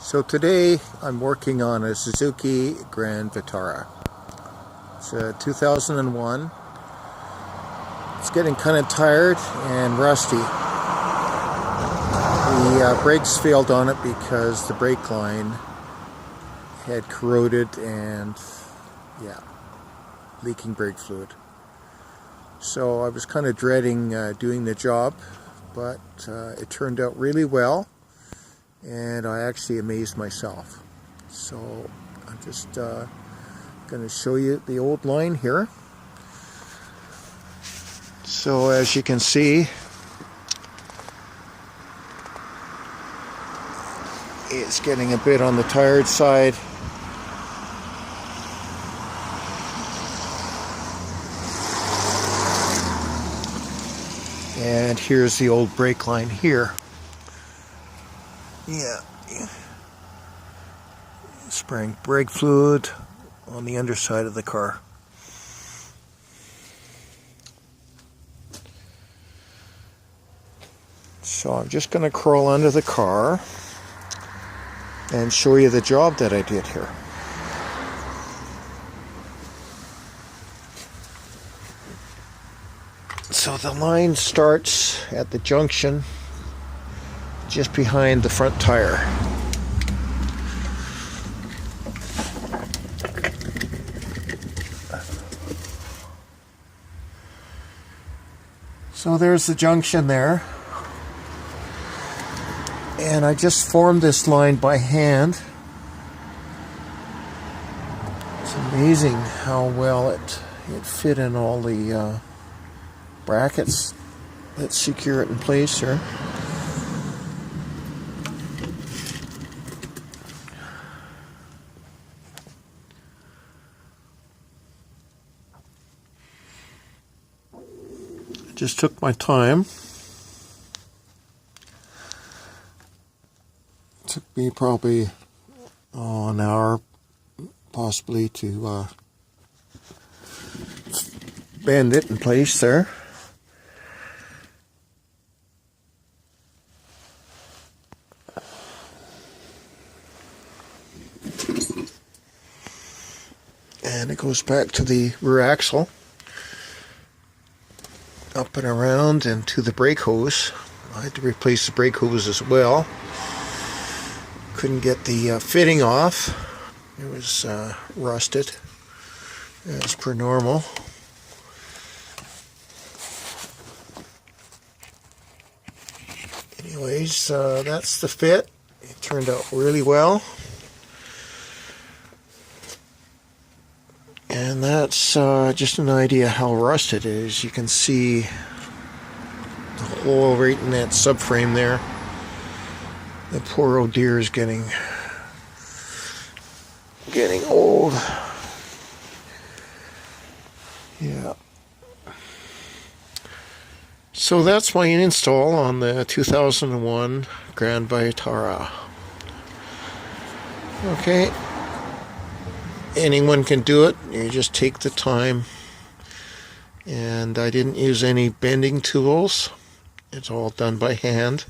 So today I'm working on a Suzuki Grand Vitara. It's a 2001. It's getting kind of tired and rusty. The brakes failed on it because the brake line had corroded and leaking brake fluid. So I was kind of dreading doing the job, but it turned out really well. And I actually amazed myself. So I'm just going to show you the old line here. So as you can see, it's getting a bit on the tired side. And here's the old brake line here. Spraying brake fluid on the underside of the car. So I'm just going to crawl under the car and show you the job that I did here. So the line starts at the junction just behind the front tire. So there's the junction there. And I just formed this line by hand. It's amazing how well it fit in all the brackets that secure it in place here. Just took my time. Took me probably an hour possibly to bend it in place there. And it goes back to the rear axle, up and around, and to the brake hose. I had to replace the brake hose as well. Couldn't get the fitting off. It was rusted, as per normal. Anyways, that's the fit. It turned out really well. And that's just an idea how rusted it is. You can see the hole right in that subframe there. The poor old deer is getting old. Yeah. So that's my install on the 2001 Grand Vitara. Okay. Anyone can do it. You just take the time. And I didn't use any bending tools. It's all done by hand.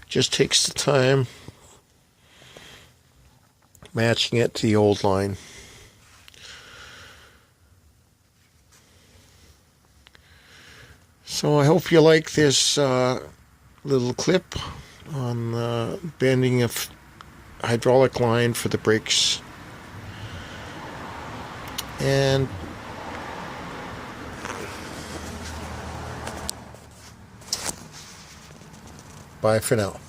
Just takes the time matching it to the old line. So I hope you like this little clip on bending a hydraulic line for the brakes. And bye for now.